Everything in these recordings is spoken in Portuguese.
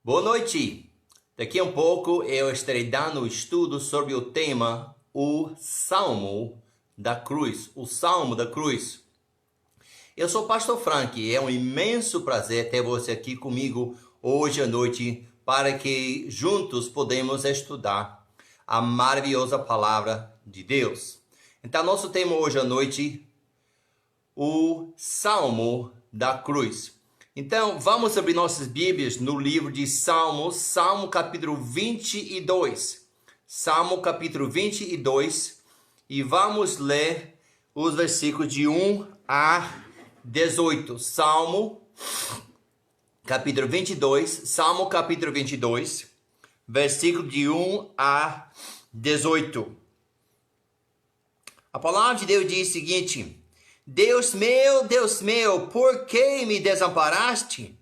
Boa noite! Daqui a um pouco eu estarei dando um estudo sobre o tema o Salmo da Cruz. O Salmo da Cruz. Eu sou o Pastor Frank e é um imenso prazer ter você aqui comigo hoje à noite para que juntos podemos estudar a maravilhosa palavra de Deus. Então, nosso tema hoje à noite, o Salmo da Cruz. Então, vamos abrir nossas Bíblias no livro de Salmos, Salmo capítulo 22. Salmo capítulo 22, e vamos ler os versículos de 1 a 18. Salmo capítulo 22, Salmo capítulo 22, versículo de 1 a 18. A palavra de Deus diz o seguinte: Deus meu, por que me desamparaste?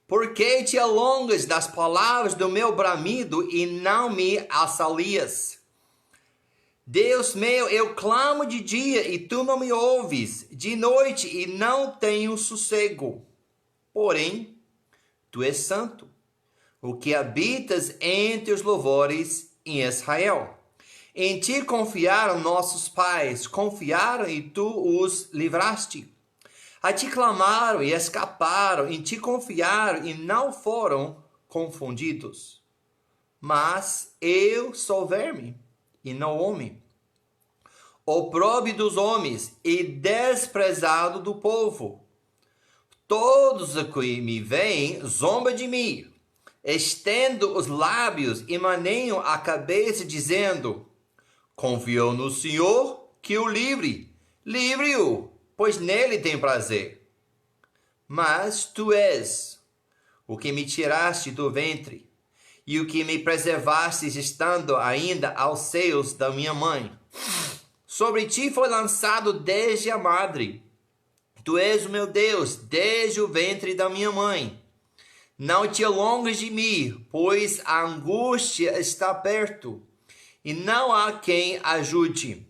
Por que te alongas das palavras do meu bramido e não me assalias? Deus meu, eu clamo de dia e tu não me ouves, de noite e não tenho sossego. Porém, tu és santo, o que habitas entre os louvores em Israel. Em ti confiaram nossos pais, confiaram e tu os livraste. A ti clamaram e escaparam, em ti confiaram e não foram confundidos. Mas eu sou verme e não homem, opróbrio dos homens e desprezado do povo. Todos os que me veem zombam de mim, estendo os lábios e maneiam a cabeça, dizendo: confiou no Senhor, que o livre-o, pois nele tem prazer. Mas tu és o que me tiraste do ventre, e o que me preservaste estando ainda aos seios da minha mãe. Sobre ti foi lançado desde a madre. Tu és o meu Deus, desde o ventre da minha mãe. Não te alongues de mim, pois a angústia está perto, e não há quem ajude.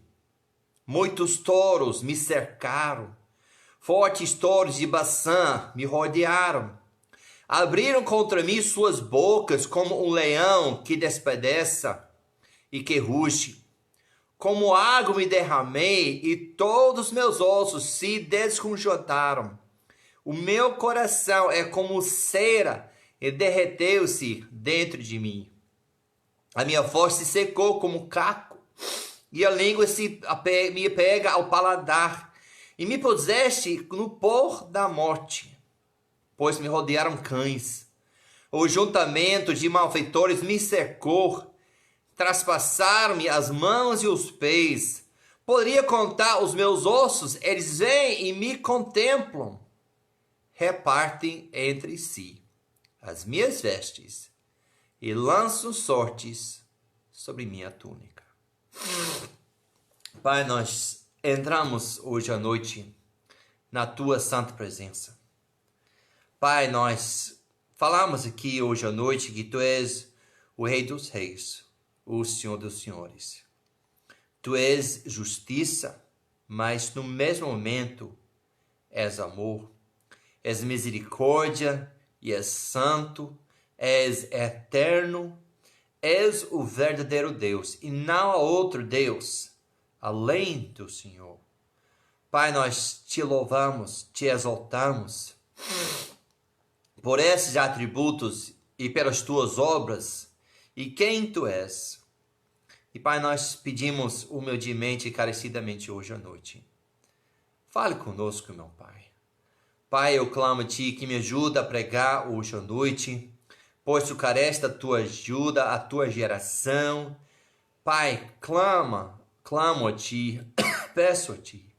Muitos touros me cercaram, fortes touros de Baçã me rodearam. Abriram contra mim suas bocas como um leão que despedaça e que ruge. Como água me derramei e todos os meus ossos se desconjuntaram. O meu coração é como cera e derreteu-se dentro de mim. A minha voz se secou como caco, e a língua me pega ao paladar, e me puseste no pó da morte, pois me rodearam cães. O juntamento de malfeitores me cercou, traspassaram-me as mãos e os pés. Poderia contar os meus ossos, eles vêm e me contemplam. Repartem entre si as minhas vestes e lançam sortes sobre minha túnica. Pai, nós entramos hoje à noite na tua santa presença. Pai, nós falamos aqui hoje à noite que tu és o Rei dos Reis, o Senhor dos Senhores. Tu és justiça, mas no mesmo momento és amor, és misericórdia e és santo, és eterno, és o verdadeiro Deus, e não há outro Deus além do Senhor. Pai, nós te louvamos, te exaltamos por esses atributos e pelas tuas obras e quem tu és. E Pai, nós pedimos humildemente e carecidamente hoje à noite. Fale conosco, meu Pai. Pai, eu clamo a ti que me ajuda a pregar hoje à noite, pois tu carece da tua ajuda, a tua geração. Pai, clamo a ti, peço a ti,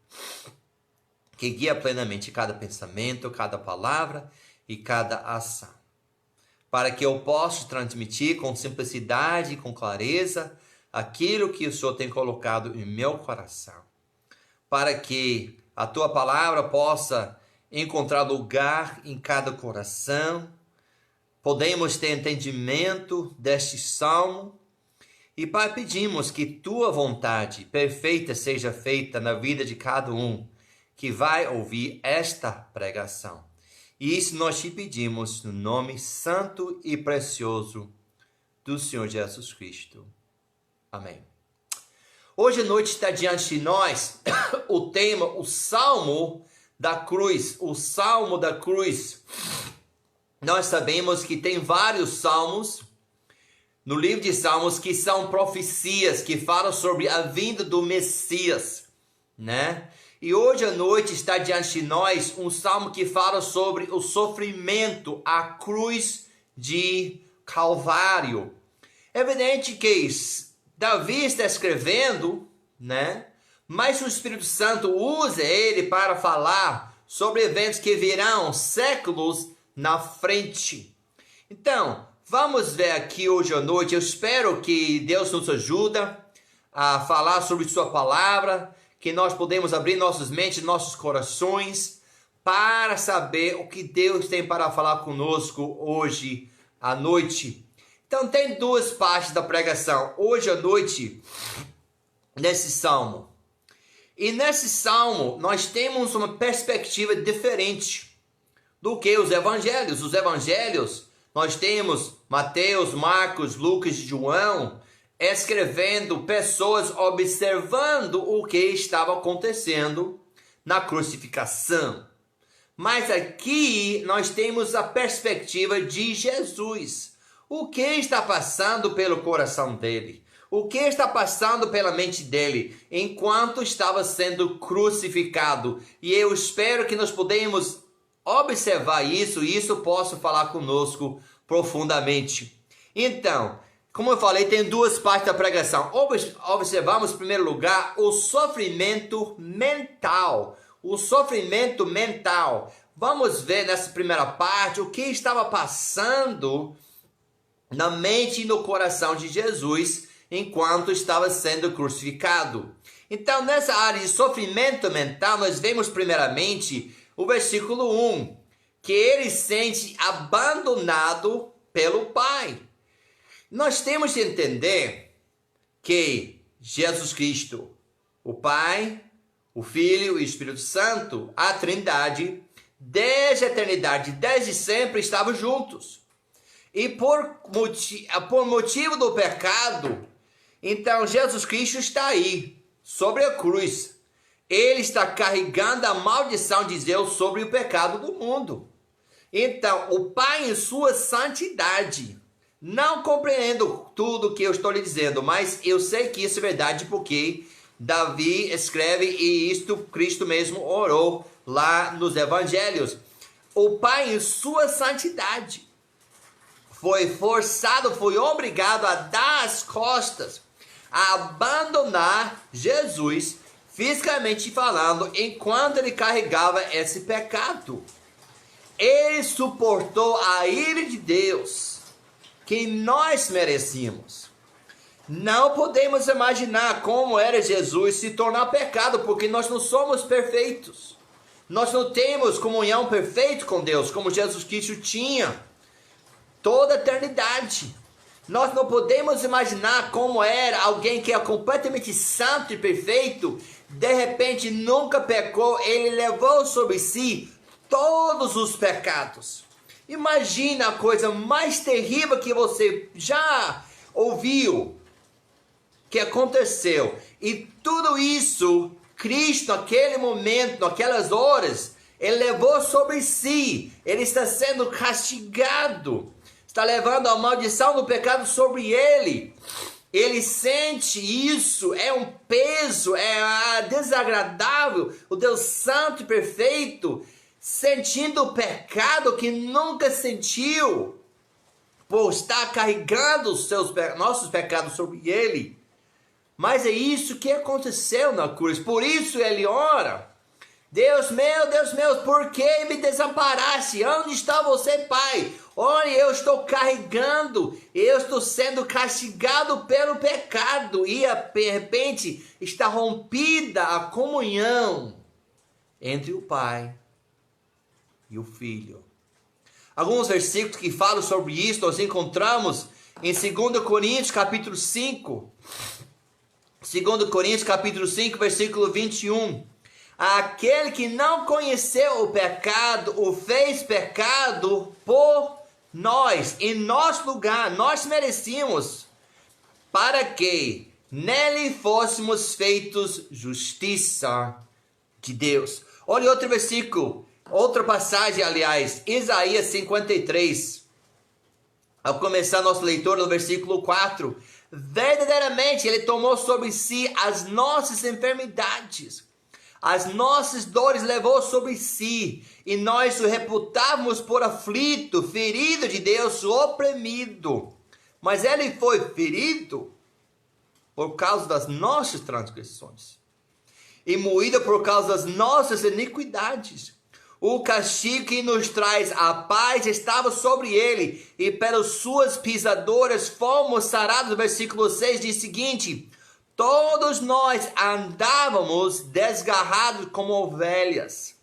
que guia plenamente cada pensamento, cada palavra e cada ação, para que eu possa transmitir com simplicidade e com clareza aquilo que o Senhor tem colocado em meu coração, para que a tua palavra possa encontrar lugar em cada coração. Podemos ter entendimento deste salmo. E Pai, pedimos que tua vontade perfeita seja feita na vida de cada um que vai ouvir esta pregação. E isso nós te pedimos no nome santo e precioso do Senhor Jesus Cristo. Amém. Hoje à noite está diante de nós o tema, o Salmo da Cruz. O Salmo da Cruz. Nós sabemos que tem vários salmos no livro de Salmos que são profecias, que falam sobre a vinda do Messias, né? E hoje à noite está diante de nós um salmo que fala sobre o sofrimento, a cruz de Calvário. É evidente que Davi está escrevendo, né? Mas o Espírito Santo usa ele para falar sobre eventos que virão séculos na frente. Então, vamos ver aqui hoje à noite. Eu espero que Deus nos ajude a falar sobre sua palavra, que nós podemos abrir nossas mentes, nossos corações, para saber o que Deus tem para falar conosco hoje à noite. Então tem duas partes da pregação, hoje à noite, nesse salmo. E nesse salmo nós temos uma perspectiva diferente do que os evangelhos. Os evangelhos, nós temos Mateus, Marcos, Lucas e João escrevendo, pessoas observando o que estava acontecendo na crucificação. Mas aqui nós temos a perspectiva de Jesus. O que está passando pelo coração dele? O que está passando pela mente dele enquanto estava sendo crucificado? E eu espero que nós podemos observar isso e isso possa falar conosco profundamente. Então, como eu falei, tem duas partes da pregação. Observamos, em primeiro lugar, o sofrimento mental. O sofrimento mental. Vamos ver nessa primeira parte o que estava passando na mente e no coração de Jesus enquanto estava sendo crucificado. Então, nessa área de sofrimento mental, nós vemos primeiramente o versículo 1, que ele se sente abandonado pelo Pai. Nós temos de entender que Jesus Cristo, o Pai, o Filho e o Espírito Santo, a Trindade, desde a eternidade, desde sempre estavam juntos. E por motivo do pecado, então Jesus Cristo está aí, sobre a cruz. Ele está carregando a maldição de Deus sobre o pecado do mundo. Então, o Pai em sua santidade, não compreendo tudo que eu estou lhe dizendo, mas eu sei que isso é verdade porque Davi escreve e isto Cristo mesmo orou lá nos evangelhos. O Pai em sua santidade foi forçado, foi obrigado a dar as costas, a abandonar Jesus, fisicamente falando, enquanto ele carregava esse pecado. Ele suportou a ira de Deus que nós merecíamos. Não podemos imaginar como era Jesus se tornar pecado, porque nós não somos perfeitos. Nós não temos comunhão perfeita com Deus, como Jesus Cristo tinha toda a eternidade. Nós não podemos imaginar como era alguém que é completamente santo e perfeito, de repente nunca pecou, ele levou sobre si todos os pecados. Imagina a coisa mais terrível que você já ouviu que aconteceu. E tudo isso, Cristo, naquele momento, naquelas horas, ele levou sobre si. Ele está sendo castigado. Está levando a maldição do pecado sobre ele. Ele sente isso, é um peso, é desagradável. O Deus Santo e Perfeito sentindo o pecado que nunca sentiu, por estar carregando os nossos pecados sobre ele. Mas é isso que aconteceu na cruz. Por isso ele ora: Deus meu, por que me desamparaste? Onde está você, Pai? Olha, eu estou carregando, eu estou sendo castigado pelo pecado. E de repente está rompida a comunhão entre o Pai e o Filho. Alguns versículos que falam sobre isso nós encontramos em 2 Coríntios capítulo 5. 2 Coríntios capítulo 5, versículo 21. Aquele que não conheceu o pecado, o fez pecado por nós, em nosso lugar. Nós merecíamos, para que nele fôssemos feitos justiça de Deus. Olha outro versículo, outra passagem, aliás, Isaías 53. Ao começar nossa leitura no versículo 4, verdadeiramente ele tomou sobre si as nossas enfermidades, as nossas dores levou sobre si, e nós o reputávamos por aflito, ferido de Deus, oprimido. Mas ele foi ferido por causa das nossas transgressões, e moído por causa das nossas iniquidades. O castigo que nos traz a paz estava sobre ele, e pelas suas pisaduras fomos sarados. Versículo 6 diz o seguinte: todos nós andávamos desgarrados como ovelhas,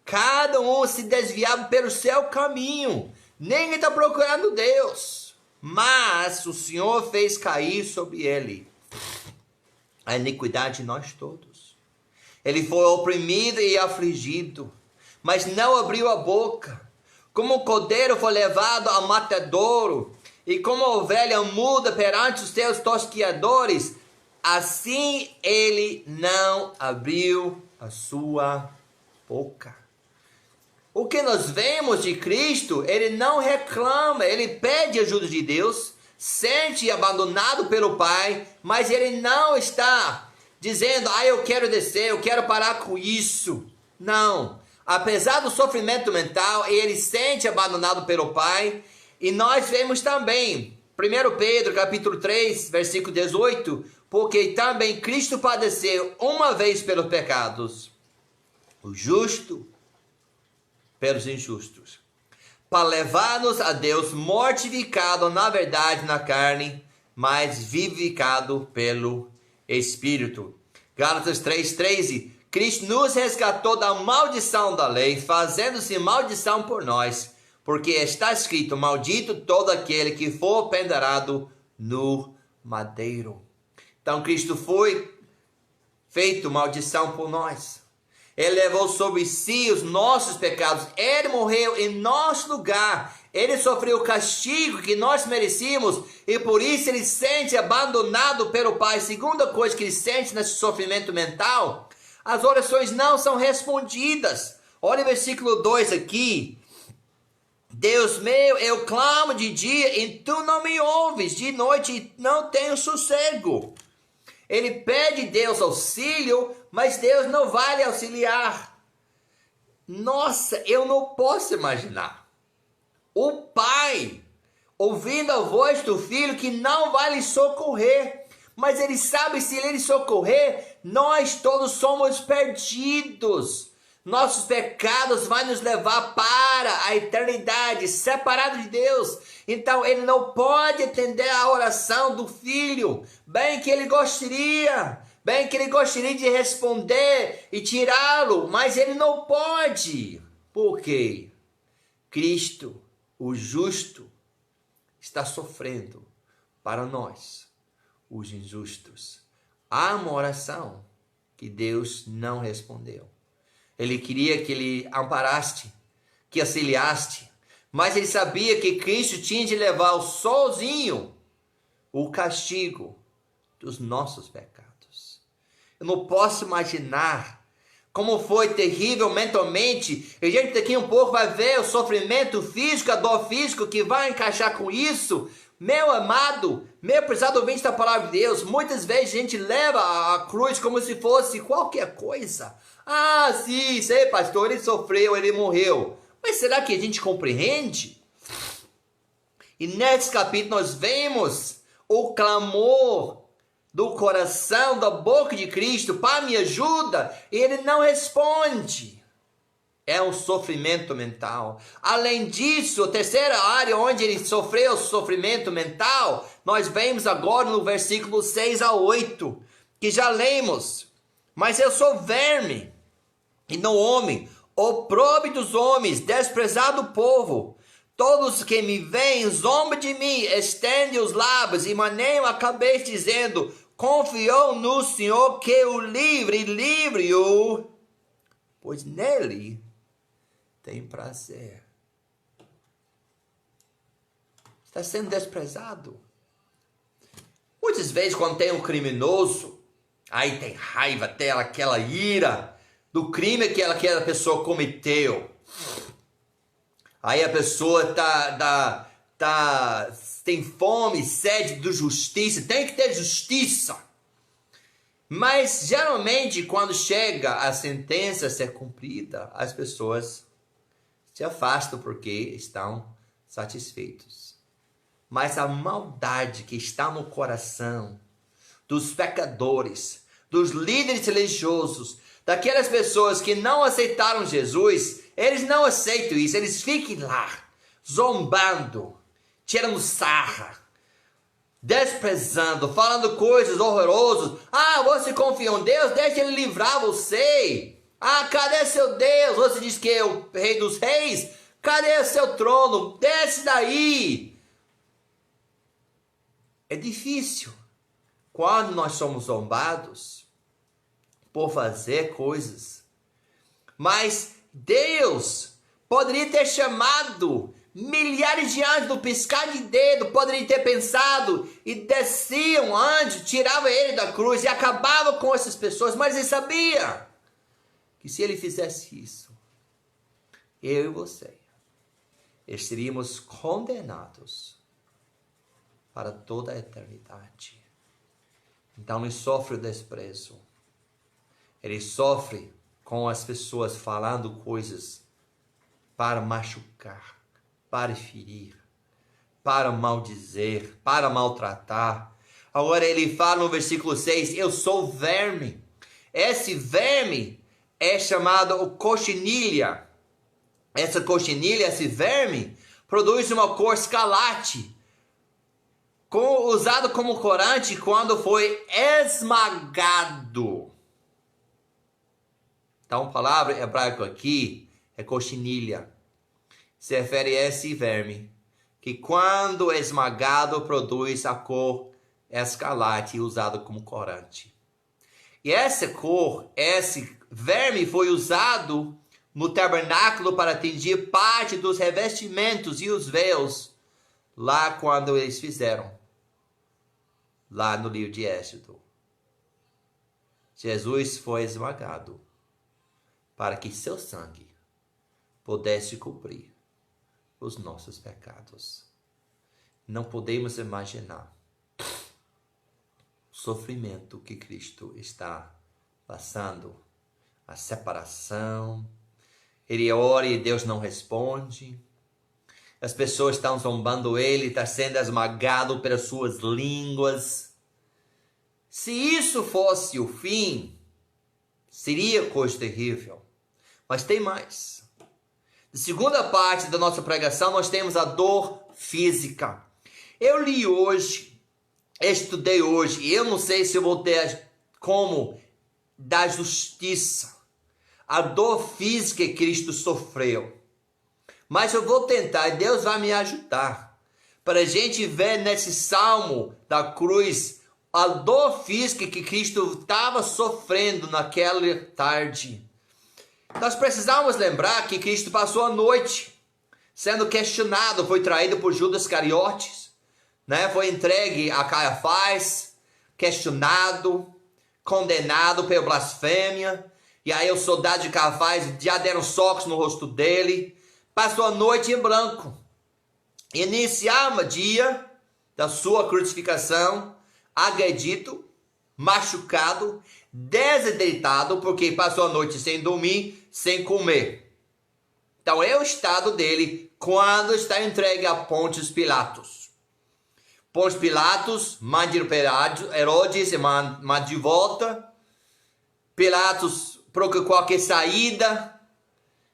cada um se desviava pelo seu caminho, ninguém está procurando Deus, mas o Senhor fez cair sobre ele a iniquidade de nós todos. Ele foi oprimido e afligido, mas não abriu a boca. Como o cordeiro foi levado ao matadouro, e como a ovelha muda perante os seus tosquiadores, assim ele não abriu a sua boca. O que nós vemos de Cristo, ele não reclama, ele pede ajuda de Deus, sente abandonado pelo Pai, mas ele não está dizendo: eu quero descer, eu quero parar com isso. Não. Apesar do sofrimento mental, ele sente abandonado pelo Pai. E nós vemos também, 1 Pedro capítulo 3, versículo 18, porque também Cristo padeceu uma vez pelos pecados, o justo pelos injustos, para levar-nos a Deus, mortificado na verdade na carne, mas vivificado pelo Espírito. Gálatas 3:13, Cristo nos resgatou da maldição da lei, fazendo-se maldição por nós, porque está escrito: maldito todo aquele que for pendurado no madeiro. Então Cristo foi feito maldição por nós. Ele levou sobre si os nossos pecados. Ele morreu em nosso lugar. Ele sofreu o castigo que nós merecíamos, e por isso ele sente abandonado pelo Pai. Segunda coisa que ele sente nesse sofrimento mental: as orações não são respondidas. Olha o versículo 2 aqui. Deus meu, eu clamo de dia e tu não me ouves, de noite não tenho sossego. Ele pede Deus auxílio, mas Deus não vai lhe auxiliar. Nossa, eu não posso imaginar o pai ouvindo a voz do filho que não vai lhe socorrer. Mas ele sabe, se ele lhe socorrer, nós todos somos perdidos. Nossos pecados vão nos levar para a eternidade, separado de Deus. Então ele não pode atender a oração do filho, bem que ele gostaria de responder e tirá-lo, mas ele não pode. Por quê? Cristo, o justo, está sofrendo para nós, os injustos. Há uma oração que Deus não respondeu. Ele queria que ele amparaste, que auxiliaste, mas ele sabia que Cristo tinha de levar sozinho o castigo dos nossos pecados. Eu não posso imaginar como foi terrível mentalmente. E a gente daqui um pouco vai ver o sofrimento físico, a dor física que vai encaixar com isso. Meu amado, meu prezado ouvinte da palavra de Deus, muitas vezes a gente leva a cruz como se fosse qualquer coisa. Ah, sim, sei, pastor, ele sofreu, ele morreu. Mas será que a gente compreende? E nesse capítulo nós vemos o clamor do coração, da boca de Cristo: Pai, me ajuda. E ele não responde. É um sofrimento mental. Além disso, a terceira área onde ele sofreu sofrimento mental, nós vemos agora no versículo 6 a 8, que já lemos. Mas eu sou verme e não homem, opróbrio dos homens, desprezado do povo. Todos que me veem zombam de mim, estendem os lábios e maneiam a cabeça, dizendo: confiou no Senhor que o livre-o pois nele tem prazer. Está sendo desprezado. Muitas vezes, quando tem um criminoso, aí tem raiva dela, aquela ira do crime que aquela pessoa cometeu. Aí a pessoa tem fome, sede de justiça, tem que ter justiça. Mas geralmente quando chega a sentença a ser cumprida, as pessoas se afastam porque estão satisfeitos. Mas a maldade que está no coração dos pecadores, dos líderes religiosos, daquelas pessoas que não aceitaram Jesus, eles não aceitam isso, eles ficam lá, zombando, tirando sarra, desprezando, falando coisas horrorosas. Ah, você confia em Deus? Deixa Ele livrar você. Ah, cadê seu Deus? Você diz que é o Rei dos Reis? Cadê o seu trono? Desce daí. É difícil quando nós somos zombados por fazer coisas. Mas Deus poderia ter chamado milhares de anjos no piscar de dedo, poderia ter pensado e descia um anjo, tirava ele da cruz e acabava com essas pessoas, mas ele sabia que se ele fizesse isso, eu e você estaríamos condenados para toda a eternidade. Então ele sofre o desprezo, ele sofre com as pessoas falando coisas para machucar, para ferir, para maldizer, para maltratar. Agora ele fala no versículo 6, eu sou verme. Esse verme é chamado o cochinilha. Essa cochinilha, esse verme, produz uma cor escarlate, usado como corante quando foi esmagado. Então a palavra hebraica aqui é cochinilha. Se refere a esse verme, que quando esmagado produz a cor escarlate usado como corante. E essa cor, esse verme foi usado no tabernáculo para tingir parte dos revestimentos e os véus, lá quando eles fizeram, lá no livro de Êxodo. Jesus foi esmagado para que seu sangue pudesse cobrir os nossos pecados. Não podemos imaginar o sofrimento que Cristo está passando, a separação. Ele ora e Deus não responde. As pessoas estão zombando ele, está sendo esmagado pelas suas línguas. Se isso fosse o fim, seria coisa terrível. Mas tem mais. Na segunda parte da nossa pregação, nós temos a dor física. Eu li hoje, estudei hoje, e eu não sei se eu vou ter como dar justiça a dor física que Cristo sofreu. Mas eu vou tentar, e Deus vai me ajudar, para a gente ver nesse salmo da cruz a dor física que Cristo estava sofrendo naquela tarde. Nós precisamos lembrar que Cristo passou a noite sendo questionado, foi traído por Judas Iscariotes, né? Foi entregue a Caifás, questionado, condenado pela blasfêmia. E aí os soldados de Caifás já deram socos no rosto dele. Passou a noite em branco. Iniciava o dia da sua crucificação, agredido, machucado, desidratado, porque passou a noite sem dormir, sem comer. Então é o estado dele quando está entregue a Pôncio Pilatos. Pôncio Pilatos manda Herodes e manda de volta. Pilatos procura qualquer saída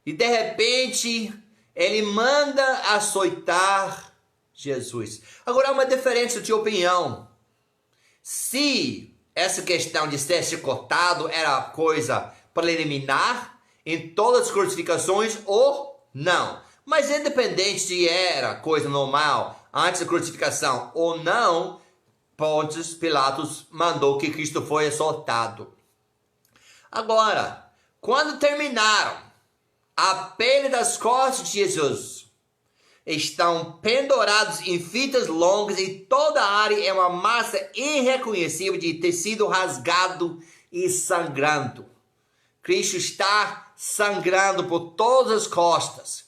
e de repente ele manda açoitar Jesus. Agora há uma diferença de opinião. Se essa questão de ser chicotado era coisa preliminar em todas as crucificações ou não. Mas independente se era coisa normal antes da crucificação ou não, Pôncio Pilatos mandou que Cristo foi açoitado. Agora, Quando terminaram, a pele das costas de Jesus estão pendurados em fitas longas e toda a área é uma massa irreconhecível de tecido rasgado e sangrando. Cristo está sangrando por todas as costas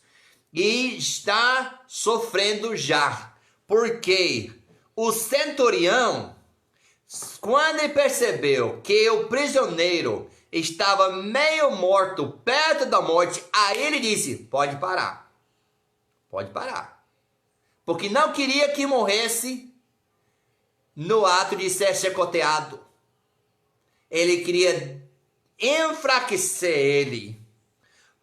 e está sofrendo já, porque o centurião, quando ele percebeu que o prisioneiro estava meio morto, perto da morte, aí ele disse, pode parar. Pode parar. Porque não queria que morresse no ato de ser chicoteado. Ele queria enfraquecer ele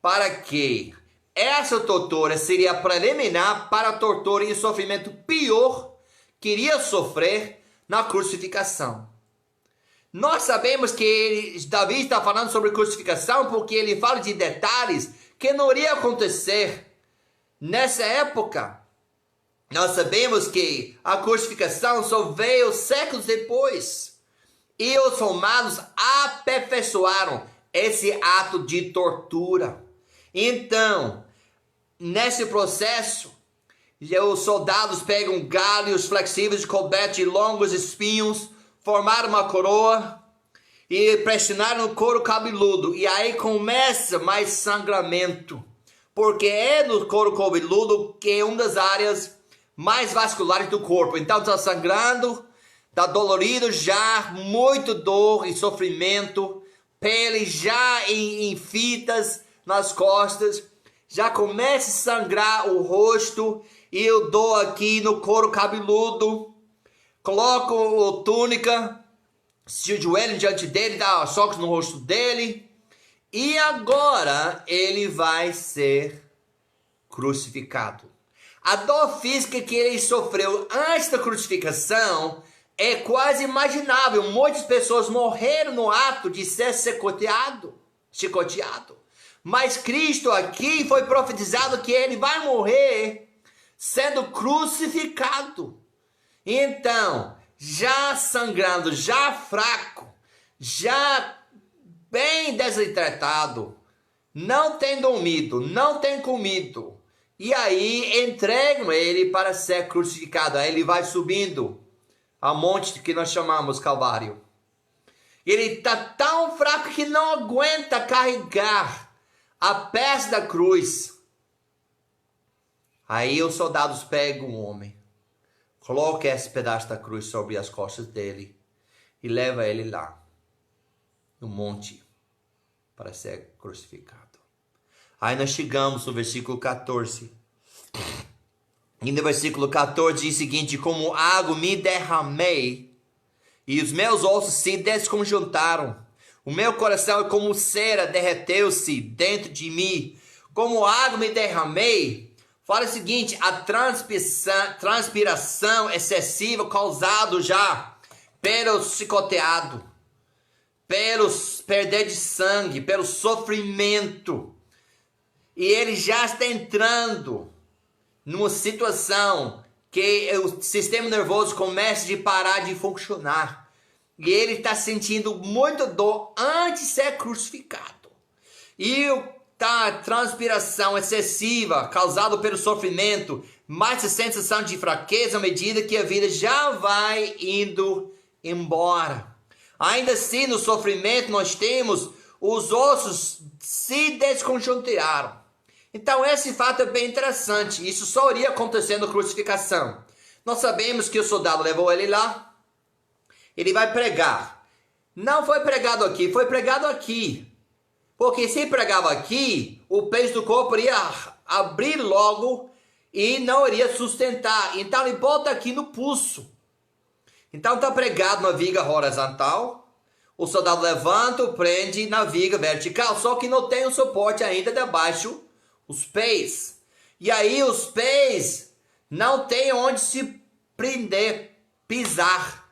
para que essa tortura seria preliminar para a tortura e o sofrimento pior que iria sofrer na crucificação. Nós sabemos que Davi está falando sobre crucificação porque ele fala de detalhes que não iria acontecer nessa época. Nós sabemos que a crucificação só veio séculos depois. E os romanos aperfeiçoaram esse ato de tortura. Então, nesse processo, os soldados pegam galhos flexíveis cobertos de longos espinhos, formaram uma coroa e pressionaram o couro cabeludo. E aí começa mais sangramento. Porque é no couro cabeludo que é uma das áreas mais vasculares do corpo. Então está sangrando, está dolorido já, muito dor e sofrimento, pele já em fitas nas costas, já começa a sangrar o rosto, e eu dou aqui no couro cabeludo, coloco a túnica, se ajoelho diante dele, dá socos no rosto dele, e agora ele vai ser crucificado. A dor física que ele sofreu antes da crucificação é quase imaginável. Muitas pessoas morreram no ato de ser chicoteado. Mas Cristo aqui foi profetizado que ele vai morrer sendo crucificado. Então, já sangrando, já fraco, já bem desidratado, não tem dormido, não tem comido. E aí entregam ele para ser crucificado. Aí ele vai subindo a monte que nós chamamos Calvário. Ele está tão fraco que não aguenta carregar a peça da cruz. Aí os soldados pegam o homem, colocam esse pedaço da cruz sobre as costas dele e levam ele lá, no monte, para ser crucificado. Aí nós chegamos no versículo 14. E no versículo 14 diz o seguinte: como água me derramei, e os meus ossos se desconjuntaram. O meu coração é como cera, derreteu-se dentro de mim. Como água me derramei. Fala o seguinte: a transpiração excessiva causada já pelo chicoteado, pelo perder de sangue, pelo sofrimento. E ele já está entrando numa situação que o sistema nervoso começa a parar de funcionar. E ele está sentindo muita dor antes de ser crucificado. E a transpiração excessiva causada pelo sofrimento, mais a sensação de fraqueza à medida que a vida já vai indo embora. Ainda assim, no sofrimento nós temos os ossos se desconjuntaram. Então esse fato é bem interessante. Isso só iria acontecer na crucificação. Nós sabemos que o soldado levou ele lá. Ele vai pregar. Não foi pregado aqui, foi pregado aqui. Porque se pregava aqui, o peso do corpo iria abrir logo e não iria sustentar. Então ele bota aqui no pulso. Então está pregado na viga horizontal. O soldado levanta, prende na viga vertical. Só que não tem o suporte ainda debaixo os pés. E aí os pés não tem onde se prender, pisar.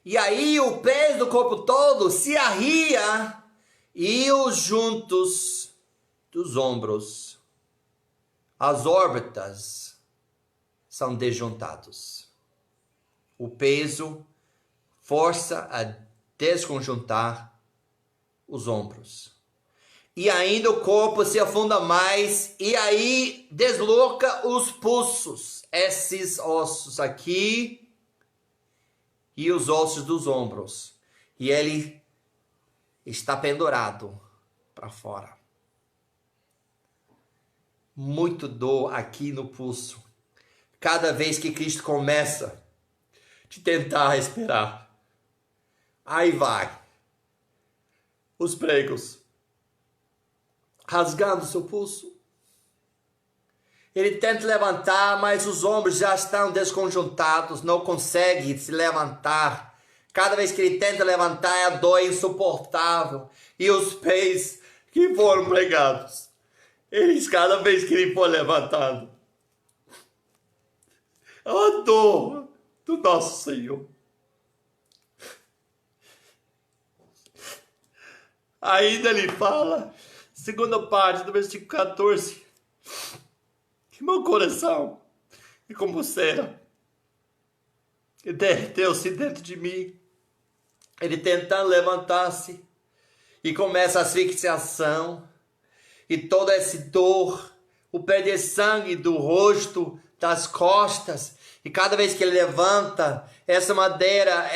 E aí o peso do corpo todo se arria e os juntos dos ombros, as órbitas, são desjuntados. O peso força a desconjuntar os ombros. E ainda o corpo se afunda mais, e aí desloca os pulsos, esses ossos aqui, e os ossos dos ombros. E ele está pendurado para fora. Muito dor aqui no pulso. Cada vez que Cristo começa a tentar respirar, aí vai os pregos rasgando seu pulso. Ele tenta levantar, mas os ombros já estão desconjuntados, não consegue se levantar. Cada vez que ele tenta levantar, a dor é insuportável. E os pés que foram pregados, cada vez que ele for levantado, é a dor do nosso Senhor. Ainda ele fala, segunda parte do versículo 14, que meu coração é como cera, e derreteu-se dentro de mim. Ele tentando levantar-se, e começa a asfixiação, e toda essa dor, o perder sangue do rosto, das costas, e cada vez que ele levanta, essa madeira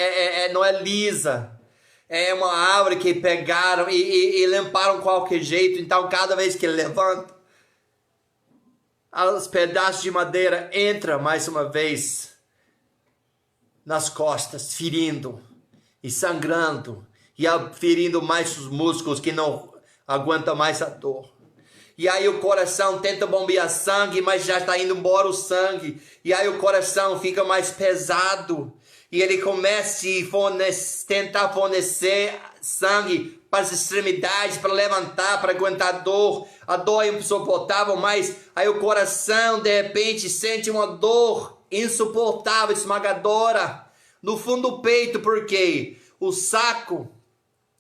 não é lisa, é uma árvore que pegaram e limparam de qualquer jeito. Então cada vez que ele levanta, os pedaços de madeira entram mais uma vez nas costas, ferindo e sangrando, e ferindo mais os músculos que não aguentam mais a dor. E aí o coração tenta bombear sangue, mas já está indo embora o sangue. E aí o coração fica mais pesado. E ele começa a tentar fornecer sangue para as extremidades, para levantar, para aguentar a dor. A dor é insuportável, mas aí o coração de repente sente uma dor insuportável, esmagadora, no fundo do peito, porque o saco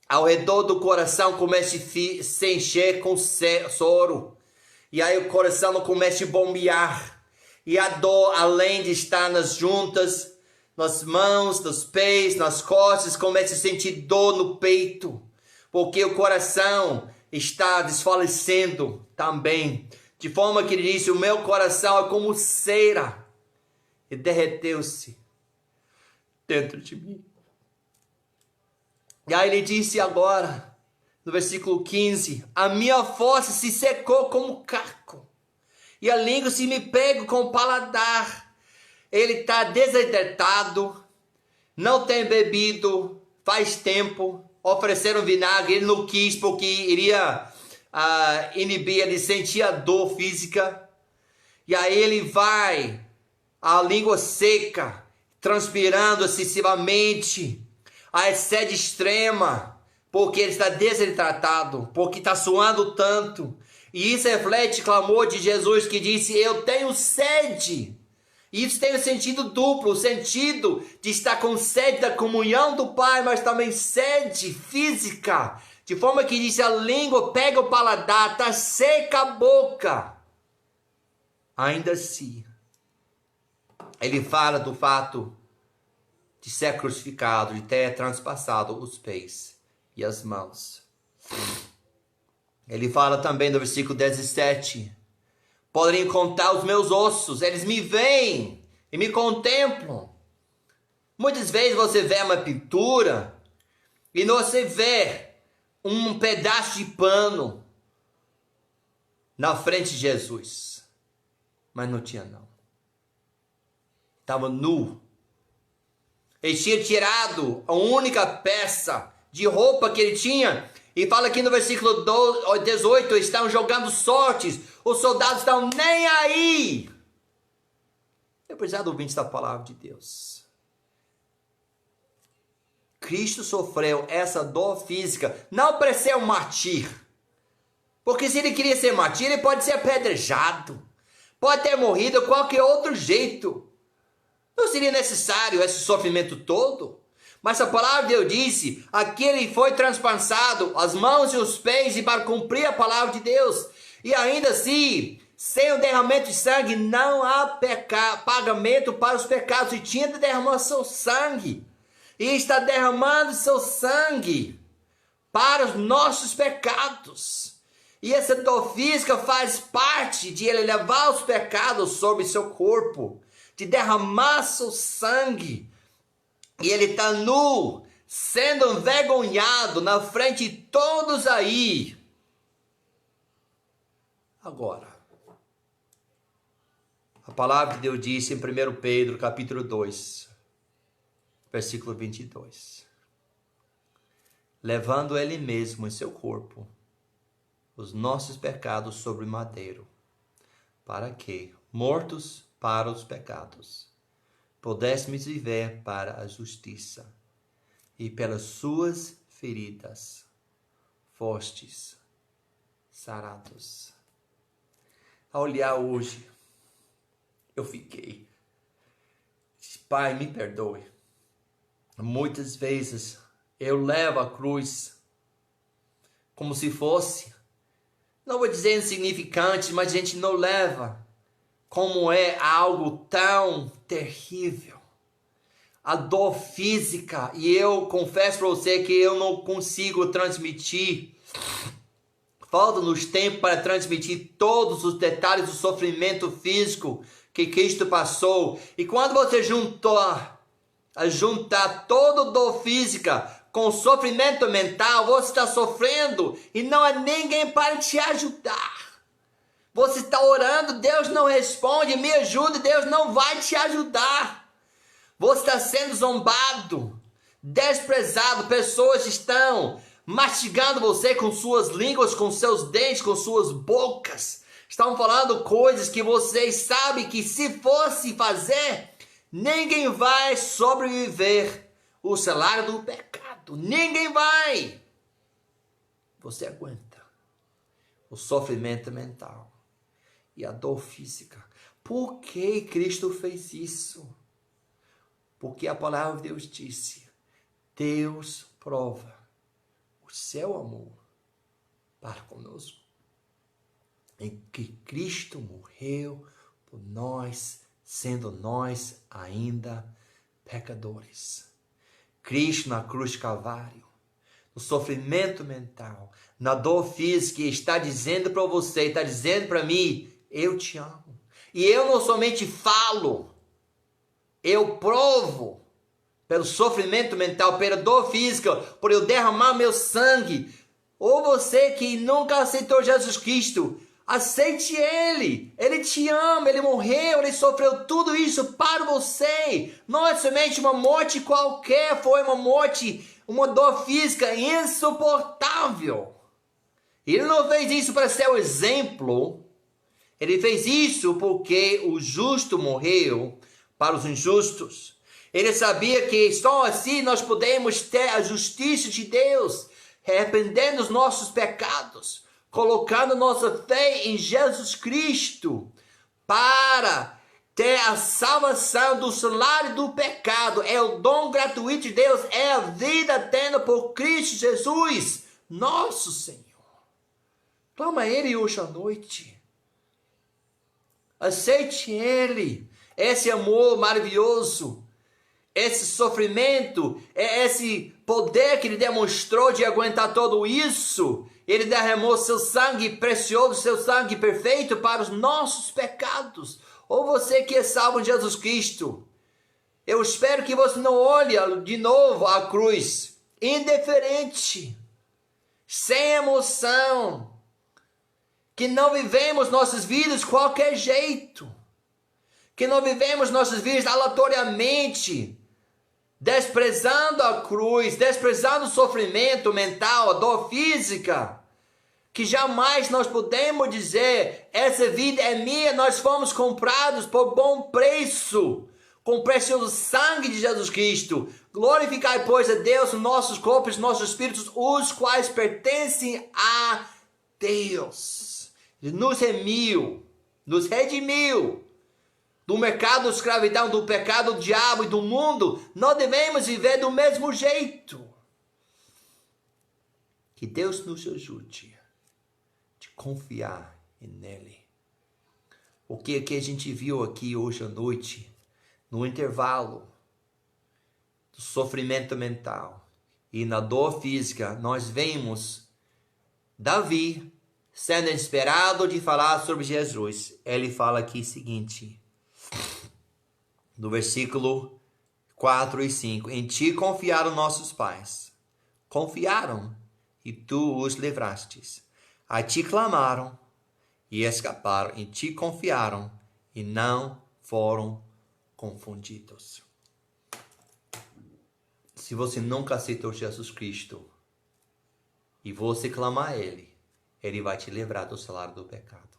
ao redor do coração começa a se encher com soro. E aí o coração começa a bombear. E a dor, além de estar nas juntas, nas mãos, nos pés, nas costas, começa a sentir dor no peito. Porque o coração está desfalecendo também. De forma que ele disse, o meu coração é como cera. E derreteu-se dentro de mim. E aí ele disse agora, no versículo 15, a minha força se secou como caco, e a língua se me pega com o paladar. Ele está desidratado, não tem bebido faz tempo, ofereceram vinagre, ele não quis porque iria inibir, ele sentia dor física. E aí ele vai, a língua seca, transpirando excessivamente, a sede extrema, porque ele está desidratado, porque está suando tanto. E isso reflete o clamor de Jesus que disse, eu tenho sede. E isso tem um sentido duplo, o sentido de estar com sede da comunhão do Pai, mas também sede física. De forma que diz, a língua pega o paladar, está seca a boca. Ainda assim, ele fala do fato de ser crucificado, de ter transpassado os pés e as mãos. Ele fala também no versículo 17, podem contar os meus ossos, eles me veem e me contemplam. Muitas vezes você vê uma pintura e você vê um pedaço de pano na frente de Jesus, mas não tinha não. Estava nu. Ele tinha tirado a única peça de roupa que ele tinha. E fala aqui no versículo 18, estão jogando sortes. Os soldados estão nem aí. Apesar do ouvinte da palavra de Deus, Cristo sofreu essa dor física, não para ser um martír. Porque se ele queria ser martír, ele pode ser apedrejado. Pode ter morrido de qualquer outro jeito. Não seria necessário esse sofrimento todo. Mas a palavra de Deus disse, aqui ele foi transpassado, as mãos e os pés, e para cumprir a palavra de Deus. E ainda assim, sem o derramamento de sangue, não há pagamento para os pecados. E tinha de derramar seu sangue. E está derramando seu sangue para os nossos pecados. E essa dor física faz parte de ele levar os pecados sobre seu corpo, de derramar seu sangue. E ele está nu, sendo envergonhado na frente de todos aí. Agora, a palavra de Deus diz em 1 Pedro, capítulo 2, versículo 22. Levando ele mesmo em seu corpo os nossos pecados sobre o madeiro, para que, mortos para os pecados, pudéssemos viver para a justiça, e pelas suas feridas fostes sarados. Ao olhar hoje, eu fiquei, Pai, me perdoe. Muitas vezes eu levo a cruz como se fosse, não vou dizer insignificante, mas a gente não leva como é algo tão terrível. A dor física, e eu confesso para você que eu não consigo transmitir, falta-nos tempo para transmitir todos os detalhes do sofrimento físico que Cristo passou. E quando você juntar toda a dor física com o sofrimento mental, você está sofrendo e não há ninguém para te ajudar. Você está orando, Deus não responde, me ajuda, Deus não vai te ajudar. Você está sendo zombado, desprezado, pessoas estão mastigando você com suas línguas, com seus dentes, com suas bocas. Estão falando coisas que vocês sabem que se fosse fazer, ninguém vai sobreviver o salário do pecado. Ninguém vai. Você aguenta o sofrimento mental e a dor física. Por que Cristo fez isso? Porque a palavra de Deus disse: Deus prova o seu amor para conosco, em que Cristo morreu por nós, sendo nós ainda pecadores. Cristo na cruz de Calvário, no sofrimento mental, na dor física, está dizendo para você, está dizendo para mim: eu te amo. E eu não somente falo, eu provo pelo sofrimento mental, pela dor física, por eu derramar meu sangue. Ou você que nunca aceitou Jesus Cristo, aceite Ele. Ele te ama, Ele morreu, Ele sofreu tudo isso para você. Não é somente uma morte qualquer, foi uma morte, uma dor física insuportável. Ele não fez isso para ser um exemplo. Ele fez isso porque o justo morreu para os injustos. Ele sabia que só assim nós podemos ter a justiça de Deus, arrependendo dos nossos pecados, colocando nossa fé em Jesus Cristo, para ter a salvação do salário do pecado. É o dom gratuito de Deus, é a vida eterna por Cristo Jesus, nosso Senhor. Clama a Ele hoje à noite. Aceite Ele. Esse amor maravilhoso, esse sofrimento, esse poder que Ele demonstrou de aguentar tudo isso. Ele derramou seu sangue precioso, seu sangue perfeito para os nossos pecados. Ou você que é salvo em Jesus Cristo, eu espero que você não olhe de novo a cruz indiferente, sem emoção, que não vivemos nossas vidas de qualquer jeito, que não vivemos nossas vidas aleatoriamente, desprezando a cruz, desprezando o sofrimento mental, a dor física, que jamais nós podemos dizer: essa vida é minha, nós fomos comprados por bom preço, com o precioso sangue de Jesus Cristo. Glorificai, pois, a Deus nossos corpos, nossos espíritos, os quais pertencem a Deus. Ele nos redimiu do mercado, da escravidão, do pecado, do diabo e do mundo. Não devemos viver do mesmo jeito. Que Deus nos ajude de confiar nele. O que a gente viu aqui hoje à noite, no intervalo do sofrimento mental e na dor física, nós vemos Davi sendo inspirado de falar sobre Jesus, ele fala aqui o seguinte, no versículo 4 e 5. Em ti confiaram nossos pais. Confiaram, e tu os livrastes. A ti clamaram, e escaparam. Em ti confiaram, e não foram confundidos. Se você nunca aceitou Jesus Cristo, e você clamar a Ele, Ele vai te livrar do salário do pecado.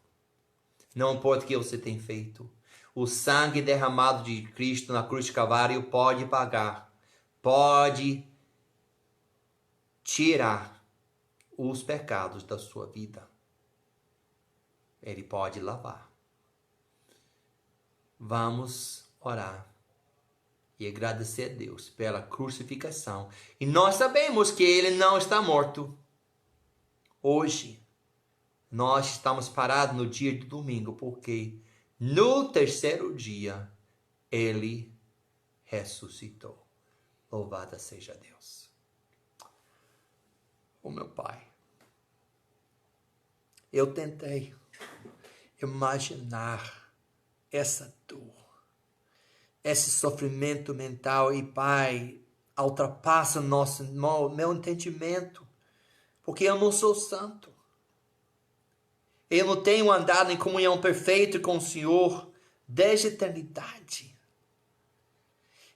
Não importa o que você tem feito. O sangue derramado de Cristo na cruz de Calvário pode pagar, pode tirar os pecados da sua vida. Ele pode lavar. Vamos orar e agradecer a Deus pela crucificação. E nós sabemos que Ele não está morto. Hoje, nós estamos parados no dia de domingo, porque no terceiro dia, Ele ressuscitou. Louvado seja Deus. Oh, meu Pai, eu tentei imaginar essa dor, esse sofrimento mental, e Pai, ultrapassa meu entendimento, porque eu não sou santo. Eu não tenho andado em comunhão perfeita com o Senhor desde a eternidade.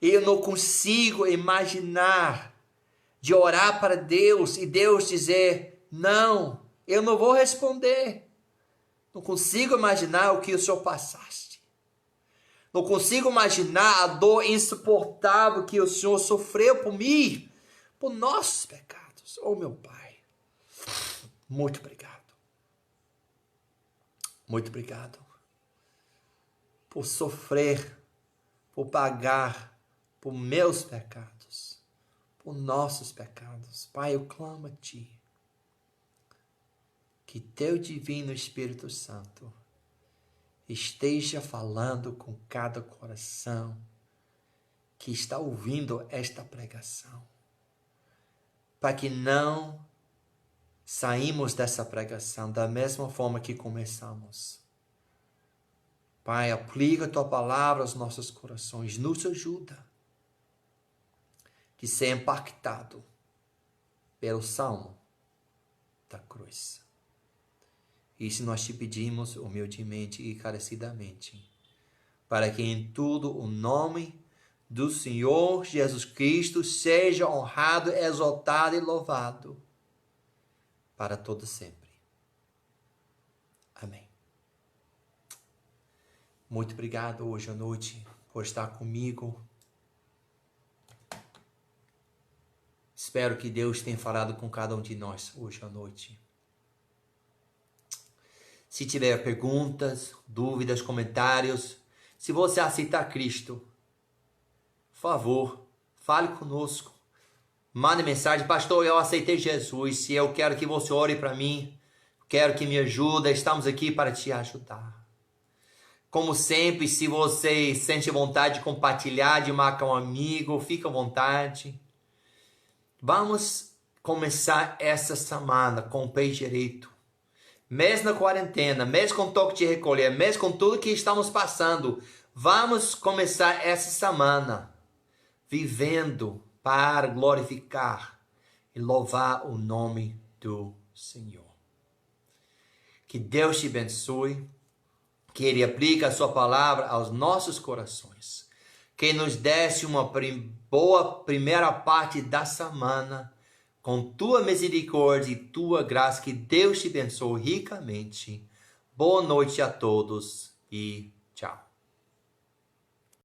Eu não consigo imaginar de orar para Deus e Deus dizer, não, eu não vou responder. Não consigo imaginar o que o Senhor passaste. Não consigo imaginar a dor insuportável que o Senhor sofreu por mim, por nossos pecados. Oh, meu Pai, muito obrigado. Muito obrigado por sofrer, por pagar por meus pecados, por nossos pecados. Pai, eu clamo a Ti, que Teu Divino Espírito Santo esteja falando com cada coração que está ouvindo esta pregação, para que não saímos dessa pregação da mesma forma que começamos. Pai, aplica a Tua palavra aos nossos corações, nos ajuda de ser impactado pelo salmo da cruz. Isso nós te pedimos humildemente e encarecidamente, para que em tudo o nome do Senhor Jesus Cristo seja honrado, exaltado e louvado para todo sempre. Amém. Muito obrigado hoje à noite por estar comigo. Espero que Deus tenha falado com cada um de nós hoje à noite. Se tiver perguntas, dúvidas, comentários, se você aceitar Cristo, por favor, fale conosco. Mande mensagem, pastor, eu aceitei Jesus, e eu quero que você ore para mim, quero que me ajude, estamos aqui para te ajudar. Como sempre, se você sente vontade de compartilhar, de marcar um amigo, fica à vontade. Vamos começar essa semana com o pé direito. Mesmo na quarentena, mesmo com toque de recolher, mesmo com tudo que estamos passando, vamos começar essa semana vivendo para glorificar e louvar o nome do Senhor. Que Deus te abençoe, que Ele aplique a sua palavra aos nossos corações, que nos desse uma boa primeira parte da semana, com Tua misericórdia e Tua graça, que Deus te abençoe ricamente. Boa noite a todos e tchau.